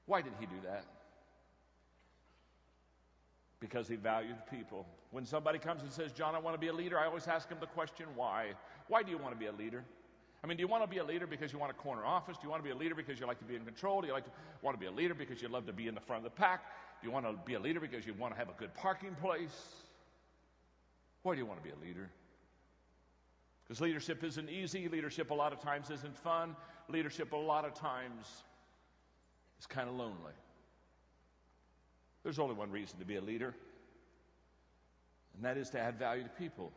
Why did he do that? Because he valued people. When somebody comes and says, John, I want to be a leader, I always ask them the question, why? Why do you want to be a leader? I mean, do you want to be a leader because you want a corner office? Do you want to be a leader because you like to be in control? Do you want to be a leader because you love to be in the front of the pack? Do you want to be a leader because you want to have a good parking place? Why do you want to be a leader? Because leadership isn't easy. Leadership a lot of times isn't fun. Leadership a lot of times is kind of lonely. There's only one reason to be a leader, and that is to add value to people.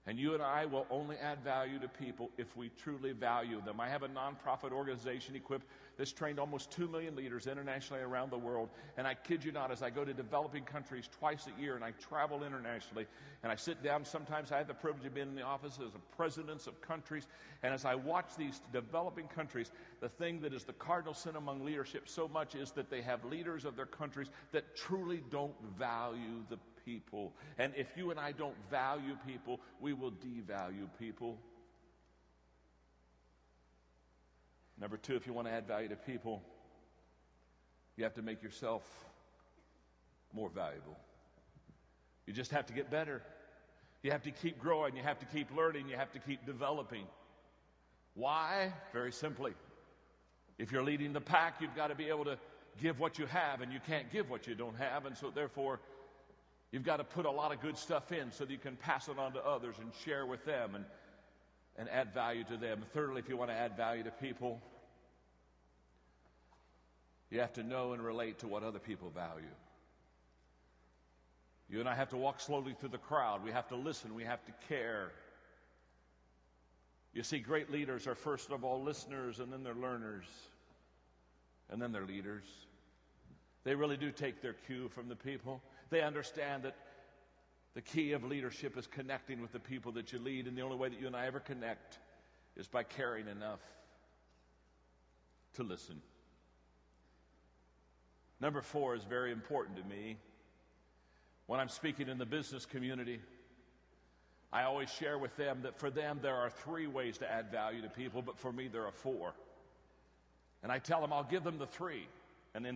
And you and I will only add value to people if we truly value them. I have a nonprofit organization, Equip, that's trained almost 2 million leaders internationally around the world. And I kid you not, as I go to developing countries twice a year and I travel internationally, and I sit down, sometimes I have the privilege of being in the offices of presidents of countries. And as I watch these developing countries, the thing that is the cardinal sin among leadership so much is that they have leaders of their countries that truly don't value the people. And if you and I don't value people, we will devalue people. Number two, if you want to add value to people, you have to make yourself more valuable. You just have to get better. You have to keep growing. You have to keep learning. You have to keep developing. Why? Very simply. If you're leading the pack, you've got to be able to give what you have, and you can't give what you don't have, and so therefore you've got to put a lot of good stuff in so that you can pass it on to others and share with them and add value to them. Thirdly, if you want to add value to people, you have to know and relate to what other people value. You and I have to walk slowly through the crowd. We have to listen. We have to care. You see, great leaders are first of all listeners, and then they're learners, and then they're leaders. They really do take their cue from the people. They understand that the key of leadership is connecting with the people that you lead, and the only way that you and I ever connect is by caring enough to listen. Number 4 is very important to me. When I'm speaking in the business community, I always share with them that for them there are 3 ways to add value to people, but for me there are 4. And I tell them I'll give them the 3. And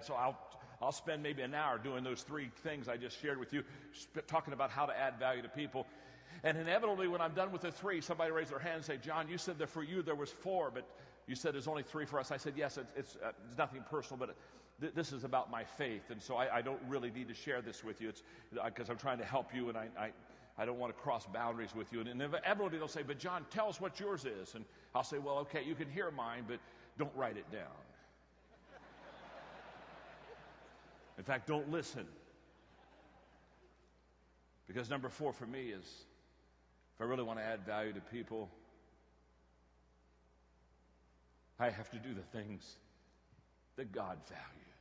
so I'll spend maybe an hour doing those 3 things I just shared with you, talking about how to add value to people. And inevitably, when I'm done with the 3, somebody raised their hand and say, John, you said that for you there was 4, but you said there's only 3 for us. I said, yes, it's nothing personal, but this is about my faith, and so I don't really need to share this with you. It's because I'm trying to help you, and I don't want to cross boundaries with you. And inevitably they'll say, but John, tell us what yours is. And I'll say, well, okay, you can hear mine, but don't write it down. In fact, don't listen. Because number 4 for me is, if I really want to add value to people, I have to do the things that God values.